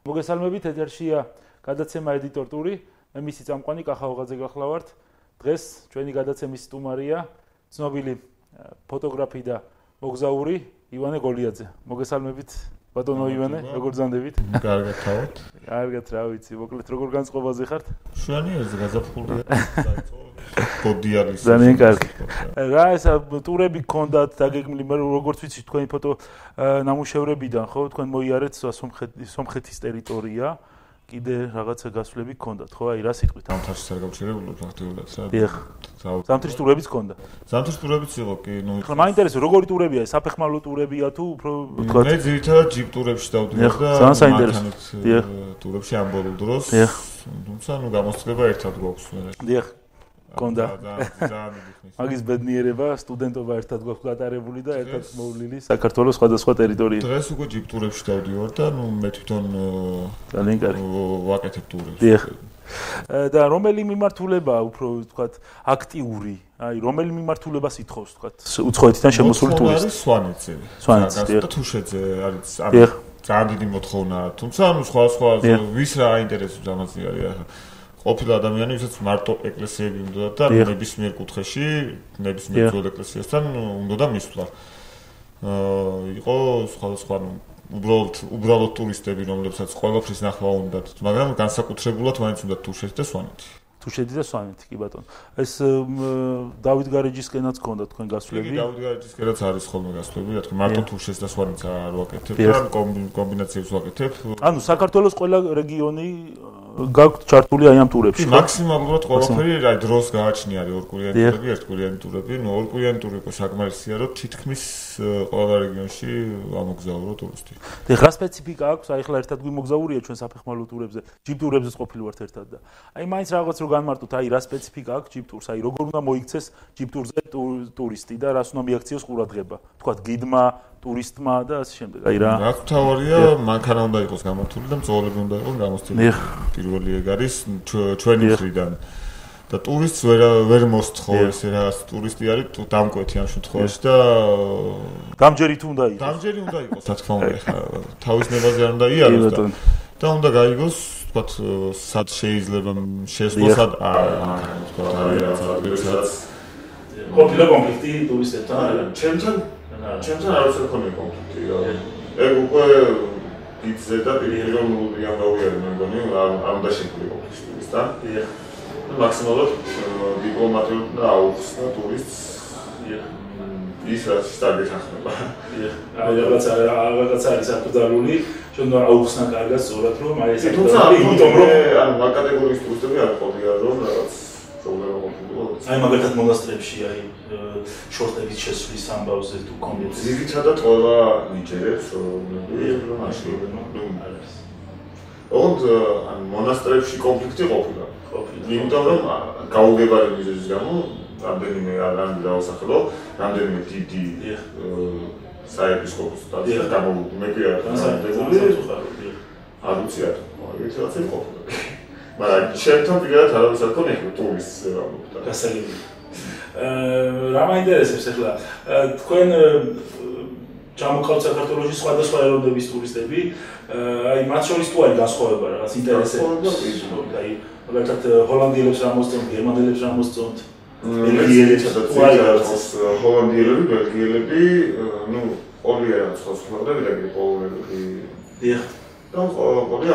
მოგესალმებით, ეთერშია გადაცემა ედიტორ ტური. მე მისი წამყვანი კახაოღაძე გახლავართ. დღეს ჩვენი გადაცემის სტუმარია ცნობილი ფოტოგრაფი და მოგზაური ივანე გოლიაძე. მოგესალმებით, ბატონო ივანე, როგორ გზანდებით? კარგად თავად. კარგად, რა ვიცი, მოკლედ როგორ განწყობაზე ხართ? შვენიერზე გაზაფხულია. გოდიარის. ძალიან კარგი. რა ეს ტურები გქონდათ, დაგეგმილი, როგორც ვიცი, თქვენი ფოტო ნამუშევრებიდან, ხო, თქვენ მოიარეთ სომხეთის ტერიტორია. კიდე რაღაცა გასვლები გქონდათ, ხო? აი, რა სიტყვით? ზამთარში არ გავჩერებულო ფაქტიურად, რა. დიახ. ზამთრის ტურებიც გქონდა. ზამთრის ტურებიც იყო, კი, ნუ. ხლა მაინტერესებს, როგორი ტურებია, საფეხმავლო ტურებია თუ უფრო თქვა? მე ძირითადად ჯიპ ტურებში დავდივარ და ძალიან საინტერესო. დიახ. ტურებში ამ ბოლო დროს. დიახ. თუმცა ნუ გამოსწრება ერთად გვაქვს მე. დიახ. გქონდა. ძალიან მიხნის. მაგის ბედნიერება, სტუდენტობა ერთად გვაქვს გატარებული და ერთად მოვლილი საქართველოს სხვადასხვა ტერიტორიებში. დღეს უკვე ჯიპ ტურებში დავდივარ და ნუ მე თვითონ ძალიან კარგი. ვაკეთებ ტურებს. დიახ. და რომელი მიმართულებაა უფრო ვთქვათ აქტიური? აი, რომელი მიმართულებას ითხოვს ვთქვათ უცხოეთიდან შემოსული ტურისტი? სვანეთზე. სვანეთზე. თუშეთზე არის დიახ. ძალიან დიდი მოთხოვნა. თუმცა ნუ სხვა ვის რა აინტერესებს ამაზე არის ახლა. ყოფილი ადამიანი, ვისაც მარტო ეკლესიები უნდა და ნებისმიერ კუთხეში, ნებისმიერ ძველ ეკლესიასთან უნდა მისვლა. იყო სხვა უბრალოდ ტურისტები, რომლებსაც ყველაფრის ნახვა უნდათ, მაგრამ განსაკუთრებულად მაინც უნდა თუშეთი და სვანეთი. თუშეთი და სვანეთი, კი ბატონო. ეს დავით გარეჯისკენაც გქონდა თქვენ გასვლები? კი, დავით გარეჯისკენაც არის ხოლმე გასვლები, რა თქმა უნდა, მარტო თუშეთს და სვანეთს არ ვაკეთებ და კომბინაციებს ვაკეთებ. ანუ საქართველოს ყველა რეგიონი გაქვთ ჩართული აი ამ ტურებში, ხო? მაქსიმალურად ყველაფერი, აი დროს გააჩნია არის ორკვირიანი ტურები, ერთკვირიანი ტურები. ნუ ორკვირიანი ტური უკვე საკმარისია, რომ თითქმის ყველა რეგიონში ამოგზაურო ტურისტი. და რა სპეციფიკა აქვს? აი ხლა ერთად გვიმოგზაურია ჩვენ საფეხმავლო ტურებზე, ჯიპ ტურებზეც ყოფილი ვართ ერთად და აი მაინც რაღაც რო განმარტოთ, აი რა სპეციფიკა აქვს ჯიპ ტურს, აი როგორ უნდა მოიქცეს ჯიპ ტურზე ტურისტი და რას უნდა მიაქციოს ყურადღება. თქვათ გიდმა, ტურისტმა და ასე შემდეგ. აი რა. რა თავარია, მანქანა უნდა იყოს გამართული და მწვავეები უნდა იყოს გამოსწორებული. პირველი ეგ არის ჩვენი მხრიდან. და ტურისტს ვერ მოსთხოვ ესე რაღაც ტურისტი არის დამკვეთი ამ შემთხვევაში და გამჯერით უნდა იყოს. გამჯერი უნდა იყოს, რა თქმა უნდა, ხა თავის ნებაზე არ უნდა იაროს და უნდა გაიგოს, თქვათ, სად შეიძლება შესვლა, სად თქვათ, არის რაღაც ადგილსაც ყოფილა კონფლიქტი ტურისტებთან. ჩემთან არ არის კონფლიქტი კონფლიქტი. ეგ უკვე იცზე და პირველი ამბავია მე მგონი, არ უნდა შეგვიყო ტურისტთან. მაქსიმალურად დიპლომატიურად და აუხსნა ტურისტს. ის რაც სტარგეტ ახდება. აი რაღაცა არის აკრძალული, ჩვენ აუხსნა კარგად სწორად რომ აი ეს თუმცა იმიტომ რომ ანუ მაგ კატეგორიის ტურისტები არ ყოფილიან რომ რაღაც პრობლემა მოხდება. აი მაგალითად მონასტრებში აი შორტების შესვლის ამბავზე თუ კონდიცია. ძირითადად ყველა ნიჭერებს რომ აშლობენ. ან მონასტრებში კონფლიქტი ყოფილა. იმიტომ რომ გაუგებარი მიზეზის გამო რამდენიმე არ დავასახელო, რამდენიმე დიდი საეპისკოპოსო და გამომეკვია განსაკუთრებული არ ვიცი რა, ეგეთი რაღაცა ყოფილა. მაგრამ ჩემთან პირადად არავის არ ქონია ტურისტს ამბობდა. გასაგები. რა მაინტერესებს ახლა თქვენ ჩამოყავთ საქართველოში სხვადასხვა ეროვნების ტურისტები, აი მათ შორის თუ არის განსხვავება რაღაც ინტერესებს, აი მაგალითად ჰოლანდიელებს რა მოსწონთ, გერმანელებს რა მოსწონთ, ბელგიელებს ჰოლანდიელები, ბელგიელები, ნუ ორი რაღაც ხალხები და პოლონელები. დიახ. და ორი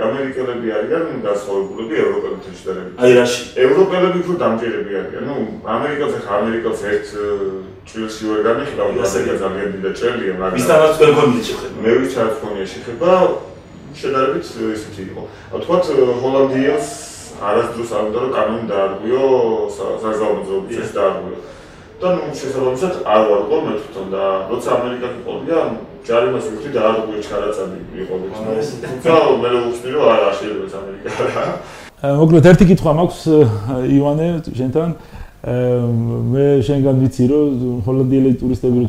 ამერიკელები არიან განსხვავებულები ევროპელებთან შედარებით. აი რაში? ევროპელები უფრო დამჭირები არიან. ნუ ამერიკელს ერთ ჭრილში ვერ გამიხილავ, ამერიკა ძალიან დიდი ჭრილია, მაგრამ ვისთანაც ვერ გქონია შეხება. მე ვიც არ მქონია შეხება, შედარებით ისეთი იყო. თქვათ ჰოლანდიელს არასდროს არ უნდა რომ კანონი დაარღვიო, საზღვაო დაარღვიო. და ნუ შესაბამისად არ ვარყო მე თვითონ და როცა ამერიკაში ყოლია, ჯარიმას ვიხდი დაარღვიო ჩარაწადი იყო მე. თუმცა მე ვუხსნი რომ არა შეიძლება ეს ამერიკა რა. მოკლედ ერთი კითხვა მაქვს ივანე შენთან. მე შენგან ვიცი რომ ჰოლანდიელი ტურისტები რო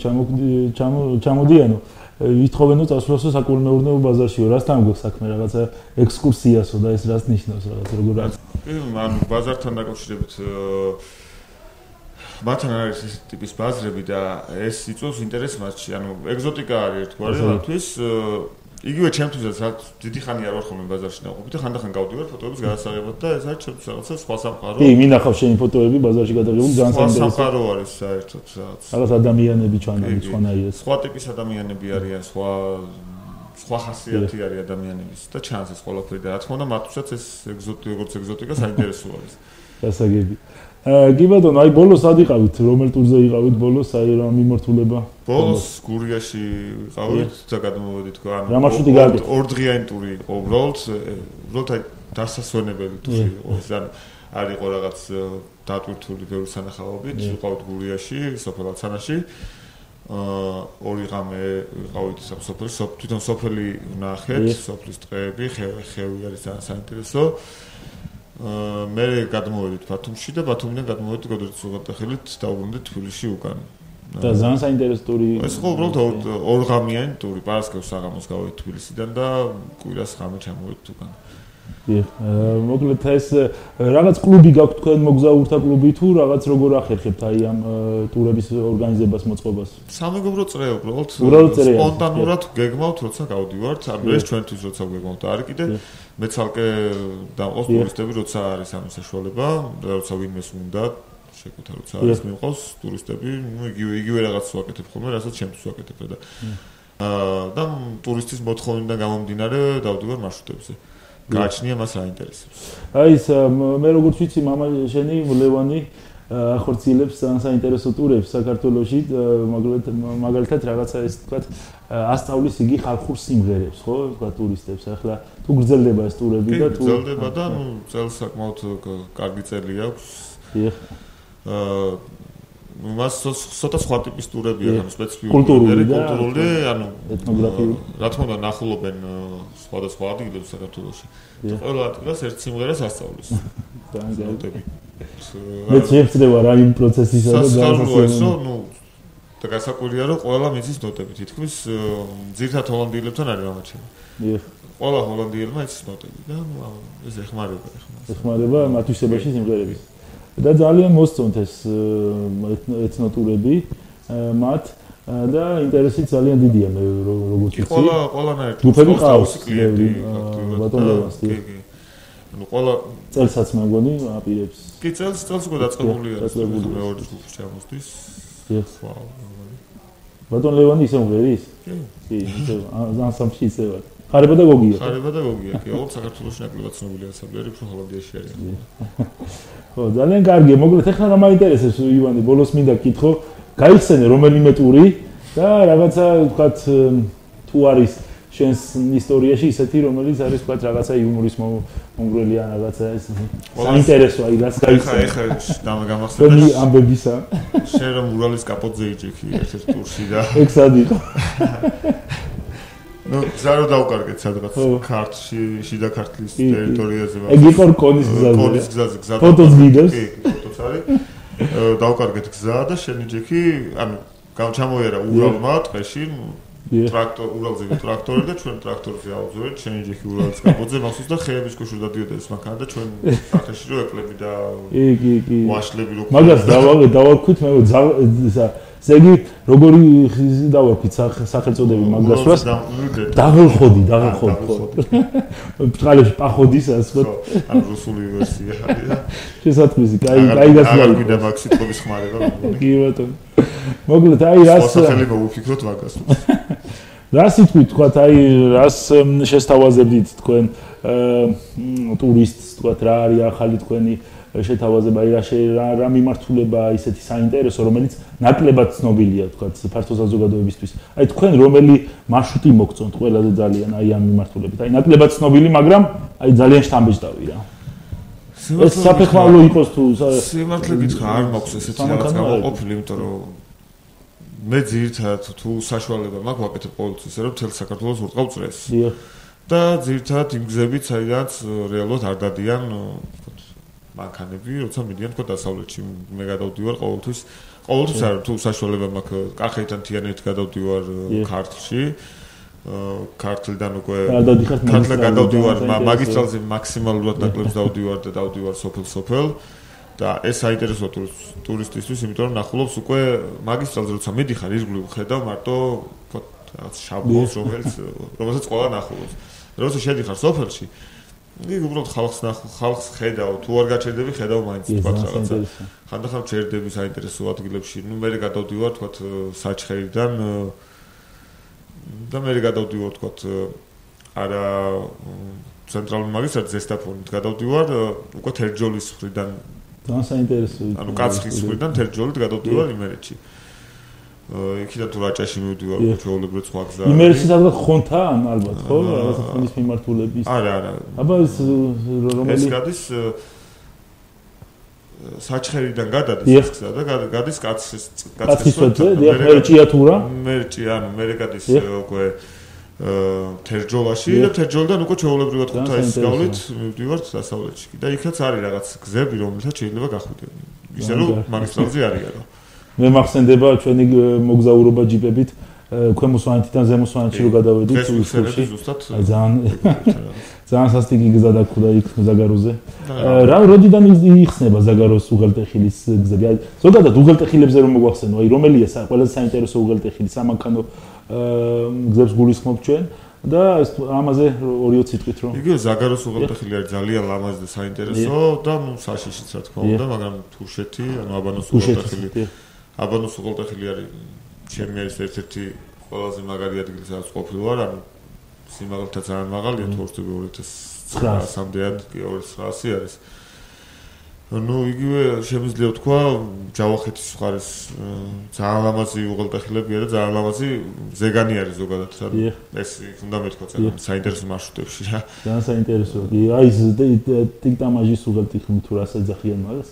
ჩამოდიანო ვითხოვენო წასვლასო საკულმეურნეო ბაზარშიო, რასთან გვაქვს საქმე, რაღაცა ექსკურსიასო და ეს რას ნიშნავს, რაღაც როგორ არის? ანუ ბაზართან დაკავშირებით მათთან არის ეს ტიპის ბაზრები და ეს იწვევს ინტერესს მათში. ანუ ეგზოტიკა არის ერთგვარი, რატთვის იგივე ჩემთვისაც დიდი ხანი არ ვარ ხოლმე ბაზარში ნაყოფი და ხანდახან გავდივარ ფოტოების გადასაღებად და ეს არის ჩემთვის რაღაცა სხვა სამყარო. კი, მინახავს შენი ფოტოები ბაზარში გადაღებული ძალიან საინტერესო. სხვა სამყარო არის საერთოდ რაღაც ადამიანები ჩანალი სხვანაირად. სხვა ტიპის ადამიანები არიან, სხვა ხასიათი არის ადამიანების და ჩანს ეს ყველაფერი და რა თქმა უნდა მათთვისაც ეს როგორც ეგზოტიკა საინტერესო არის. გასაგები. კი ბატონო, აი ბოლოს სად იყავით? რომელ ტურზე იყავით ბოლოს? აი რა მიმართულება? ბოლოს გურიაში ვიყავით და გადმოვედით ანუ რა მარშრუტი გააკეთეთ? ორდღიანი ტური იყო უბრალოდ აი დასასვენებელი ტური იყო ეს ანუ არ იყო რაღაც დატვირთული ბევრი სანახაობით ვიყავით გურიაში, სოფელ აცანაში. ორი ღამე ვიყავით სოფელში, თვითონ სოფელი ვნახეთ, სოფლის ტყეები, ხევი არის ძალიან საინტერესო. მე გადმოვედით ბათუმში და ბათუმიდან გადმოვედით გოდერძის უღელტეხილით დავბრუნდით თბილისში უკან. და ძალიან საინტერესო ტური. ეს ხო უბრალოდ ორღამიანი ტური, პარასკევს საღამოს გავედით თბილისიდან და კვირას ღამე ჩამოვედით უკან. მოკლედ ეს რაღაც კლუბი გაქვთ თქვენ მოგზაურთა კლუბი თუ რაღაც როგორ ახერხებთ აი ამ ტურების ორგანიზებას მოწყობას? სამეგობრო წრე უბრალოდ სპონტანურად გეგმავთ როცა გავდივართ, ანუ ეს ჩვენთვის როცა გეგმავთ არის კიდე მე ცალკე დავყავს ტურისტები როცა არის ამ საშუალება და როცა ვინმეს უნდა შეკეთა როცა არის მიყავს ტურისტები, ну იგივე რაღაც ვაკეთებ ხოლმე, რასაც ჩემთვის ვაკეთებ და ტურისტის მოთხოვნიდან გამომდინარე დავდივარ მარშრუტებზე. გააჩნია მას რა ინტერესებს. აი ეს მე როგორც ვიცი მამა შენი ლევანი ახორციელებს ძალიან საინტერესო ტურებს საქართველოში, მაგალითად რაღაცა ეს თქვათ ასწავლის იგი ხალხურ სიმღერებს, ხო, თქვათ ტურისტებს. ახლა თუ გრძელდება ეს ტურები და თუ გრძელდება და ნუ წელს საკმაოდ კარგი წელი აქვს. მას ცოტა სხვა ტიპის ტურებია, ანუ სპეციფიკური, კულტურული, ანუ ეთნოგრაფიული. რა თქმა უნდა, ნახულობენ სხვადასხვა ადგილებს საქართველოში. და ყველა ადგილას ერთ სიმღერას ასწავლის. ძალიან მე შეეცდება რა იმ პროცესისა და განსაზღვრო, ნუ და გასაკვირია რომ ყველა მიცის ნოტები, თითქმის ძირითადად ჰოლანდიელებთან არის ამაჩემი. ყველა ჰოლანდიელმა იცის ნოტები და ეს ეხმარება. ეხმარება მათვისებაში სიმღერები. და ძალიან მოსწონთ ეს ეთნოტურები მათ და ინტერესი ძალიან დიდია მე როგორც ვიცი. ყველანაირად ჯგუფები ყავს ბატონ ლევანს. ნუ ყველა წელსაც მე მგონი აპირებს. კი წელს უკვე დაწყებული არის მეორე ჯგუფი ჩამოსდის. ბატონ ლევანი ისე მღერის? კი, ისე ანსამბლში ისე ვარ. ხარება და გოგია. ხარება და გოგია. კი, ოღონდ საქართველოში ნაკლებად ცნობილი ანსამბლერი, უფრო ჰოლანდიაში არის. ხო, ძალიან კარგი. მოკლედ ახლა რა მაინტერესებს ივანე, ბოლოს მინდა გკითხო, გაიხსენე რომელიმე ტური და რაღაცა ვთქვათ თუ არის შენს ისტორიაში ისეთი რომელიც არის ვთქვათ რაღაცა იუმორის მომგვრელი ან რაღაცა ეს საინტერესო აი რაც გაიხსენე. ეხა გამახსენე. მე ამბებისა. შენ რომ ურალის კაპოტზე იჯექი ერთ-ერთ ტურში და ეგ სად იყო? ну, ზარო დავკარგეთ სადღაც ქართლში, შიდა ქართლის ტერიტორიაზე. ეგ იყო რკონის გზაზე. რკონის გზაზე გზა. ფოტოს ვიდეოს. კი, ფოტოც არის. დავკარგეთ გზა და შენი ჯექი, ანუ ჩამოიარა ურალმა ტყეში, ურალზე ტრაქტორი და ჩვენ ტრაქტორზე ავზოვეთ, შენი ჯექი ურალის კაპოტზე მახსოვს და ხეების ქვეშ დადიოდა ეს მანქანა და ჩვენ სახეში რო ეკლები და კი. ვაშლები რო. მაგას დავაქვით მე ზეგი როგორი დავაქვით სახელწოდები მაგასვას დაღელხოდი ბრწყალებში პახოდის ასე ხო ან რუსული ვერსია არის და შესაძლოა კაი გასვლა კიდე მაგ სიტყვის ხმარება კი ბატონო მოკლედ აი რას სახელი მოვიფიქროთ მაგას რა სიტყვით თქვათ აი რას შესთავაზებდით თქვენ ტურისტს თქვათ რა არის ახალი თქვენი შეთავაზება რა მიმართულება ისეთი საინტერესო რომელიც ნაკლებად ცნობილია თქვათ ფართო საზოგადოებისთვის. აი თქვენ რომელი მარშრუტი მოგწონთ ყველაზე ძალიან აი ამ მიმართულებით. აი ნაკლებად ცნობილი, მაგრამ აი ძალიან შთამბეჭდავი რა. ეს საფეხმავლო იყოს თუ სიმართლე გითხრა არ მაქვს ესეთი რაღაც გამოყოფილი, იმიტომ რომ მე ძირითადად თუ საშუალება მაქვს ვაკეთებ ყოველთვის ისე რომ მთელ საქართველოს ვურტყავ წრეს. და ძირითადად იმ გზებით საიდანაც რეალურად არ დადიან მანქანები, როცა მიდიან თქო დასავლეთში მე გადავდივარ ყოველთვის არ თუ საშუალება მაქვს კახეთიდან თიანეთით გადავდივარ ქართლში ქართლიდან უკვე ქართლიდან გადავდივარ მაგისტრალზე მაქსიმალურად ნაკლებს დავდივარ და დავდივარ სოფელ და ეს საინტერესოა ტურისტისთვის, იმიტომ რომ ნახულობს უკვე მაგისტრალზე როცა მიდიხარ ირგვლივ ხედავ მარტო რაღაც შაბლონს, რომელსაც ყველა ნახულობს. როცა შედიხარ სოფელში, იგი უბრალოდ ხალხს ხედავ, თუ არ გაჩერდები, ხედავ მაინც თქვა რაღაცა. ხანდახან ჩერდები საინტერესო ადგილებში. ნუ მე გადავდივარ თქვა საჩხერიდან და მე გადავდივარ თქვა არა ცენტრალურ მაგისტრატ ზესტაფონით გადავდივარ უკვე თერჯოლის მხრიდან. ძალიან საინტერესო. ანუ კაცხის მხრიდან თერჯოლით გადავდივარ იმერეთში. იქიდან თუ რაჭაში მივდივარ ჩვეულებრივ სხვა გზა. იმერეთში სადღაც ხონთან ალბათ, ხო? რაღაცა ხონის მიმართულების. არა. აბა ეს რომელი ეს გადის საჩხერიდან გადადის გზა და გადის კაცხის კაცხისვეთზე, მერჭია თუ რა? მერჭი, ანუ მე გადის უკვე თერჯოლაში და თერჯოლიდან უკვე ჩვეულებრივად ქუთაისის გავლით მივდივართ დასავლეთში. და იქაც არის რაღაც გზები, რომელთაც შეიძლება გახვიდები. ისე რომ მაგისტრალზე არისო. მე მახსენდება ჩვენი მოგზაურობა ჯიპებით ქვემო სვანეთიდან ზემო სვანეთში რო გადავედით უსხლში. ძალიან სასტიკი გზა დაგვხდა იქ ზაგაროზე. რა როდიდან იხსნება ზაგაროს უღელტეხილის გზები? აი ზოგადად უღელტეხილებზე რომ მოგვახსენო, აი რომელია ყველაზე საინტერესო უღელტეხილი სამანქანო გზებს გულისხმობ ჩვენ და ამაზე 2-3 სიტყვით რომ. იგივე ზაგაროს უღელტეხილი არის ძალიან ლამაზი და საინტერესო და ნუ საშიშიც რა თქმა უნდა, მაგრამ თუშეთი, ანუ აბანოს უღელტეხილი. აბანოს უღელტეხილი არის ჩემი არის ერთ-ერთი ყველაზე მაგარი ადგილი სადაც ყოფილი ვარ, ანუ სიმაღლეთა ძალიან მაღალია, თუ ვთქვი 2900-მდე ადგილი 2900 არის. ნუ იგივე შემიძლია ვთქვა ჯავახეთის მხარეს ძალიან ლამაზი უღელტეხილებია და ძალიან ლამაზი ზეგანი არის ზოგადად. ეს უნდა მეთქვა ძალიან საინტერესო მარშრუტებში რა. ძალიან საინტერესო. აი ეს ტიკტამაჟის უღელტეხილი თუ რას ეძახიან მაგას?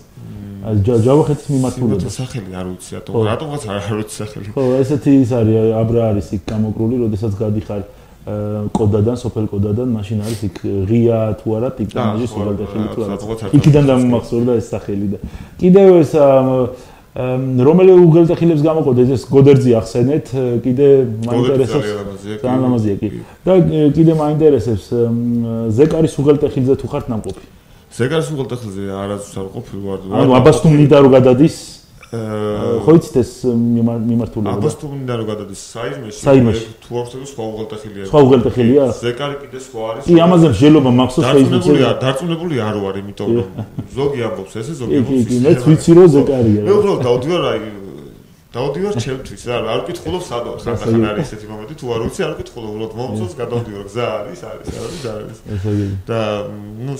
აი ჯავახეთის მიმართულება. სახელი არ ვიცი, რატომღაც არ ვიცი სახელი. ხო, ესეთი ის არის, აბრა არის იქ გამოყრული, როდესაც გადიხარ კოდადან, სოფელ კოდადან, მაშინ არის იქ ღია თუ არა ტიკტამაჟის უღელტეხილი თუ რა. იქიდან დამიმახსოვრდა ეს სახელი და კიდევ ეს რომელი უღელტეხილებს გამოყოთ ეს გოდერძი ახსენეთ, კიდე მაინტერესებს ძალიან ლამაზია კი. და კიდე მაინტერესებს ზეკარის უღელტეხილზე თუ ხართ ნამყოფი. ზეკარის უღელტეხილზე არასდროს არ ყოფილი ვარ. ანუ აბასთუმნიდან რო გადადის ხო იცით ეს მიმართულება? აბასთუმნიდან რო გადადის საირმეში. თუ არ ვთქვი სხვა უღელტეხილია. სხვა უღელტეხილია? ზეკარი კიდე სხვა არის. კი, ამაზე მსჯელობა მახსოვს Facebook-ზე. დარწმუნებული არ ვარ, იმიტომ რომ ზოგი ამბობს ესე, ზოგი ამბობს. კი, მეც ვიცი რომ ზეკარია. მე უბრალოდ დავდივარ ჩემთვის რა, არ ვკითხულობ სადო, ხანდახან არის ესეთი მომენტი, თუ არ ვიცი, არ ვკითხულობ, უბრალოდ მომწონს გადავდივარ, გზა არის. და ნუ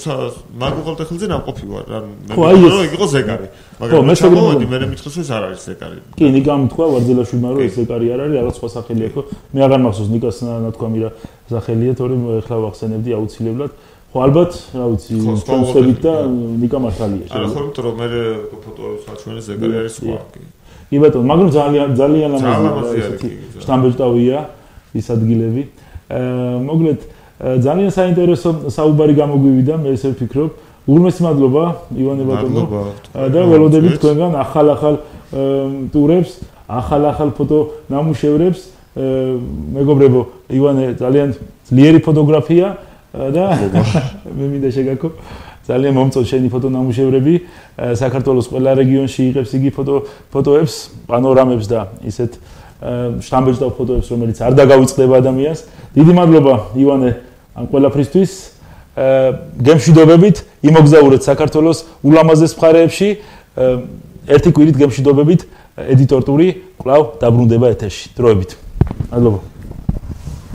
მაგ უღელტეხილზე ნამყოფი ვარ, ან მე მგონი რომ იყო ზეკარი. მაგრამ მე ჩამოვედი, მე მითხრეს ეს არ არის ზეკარი. კი, ნიკამ თქვა ვარძელაშვილმა რომ ეს ზეკარი არ არის, რაღაც სხვა სახელი აქვს. მე აღარ მახსოვს ნიკას ნათქვამი რა სახელია, თორემ ახლა ვახსენებდი აუცილებლად. ხო ალბათ, რა ვიცი, ჩვენსებით და ნიკა მართალია. არა, ხო, იმიტომ რომ მე ფოტოებს ვაჩვენე ზეკარი არის სხვა. კი ბატონო, მაგრამ ძალიან ლამაზია ესეთი შტამბეჭდავია ის ადგილები. მოგლეთ ძალიან საინტერესო საუბარი გამოგვივიდა, მე ესე ვფიქრობ. უღრმესი მადლობა ივანე ბატონო. და ველოდებით თქვენგან ახალ ტურებს, ახალ ფოტო ნამუშევრებს. მეგობრებო, ივანე ძალიან ძლიერი ფოტოგრაფია და მე მინდა შეგაქო. ძალიან მომწონს შენი ფოტონამუშევრები. საქართველოს ყველა რეგიონში იღებს იგი ფოტოებს, პანორამებს და ისეთ შტამბეჭდავ ფოტოებს, რომელიც არ დაგავიწყდება ადამიანს. დიდი მადლობა ივანე ამ ყველაფრისთვის. გემშვიდობებით, იმოგზაურეთ საქართველოს ულამაზეს მხარეებში. ერთი კვირით გემშვიდობებით, ედიტორ ტური კვლავ დაბრუნდება ეთერში. დროებით. მადლობა.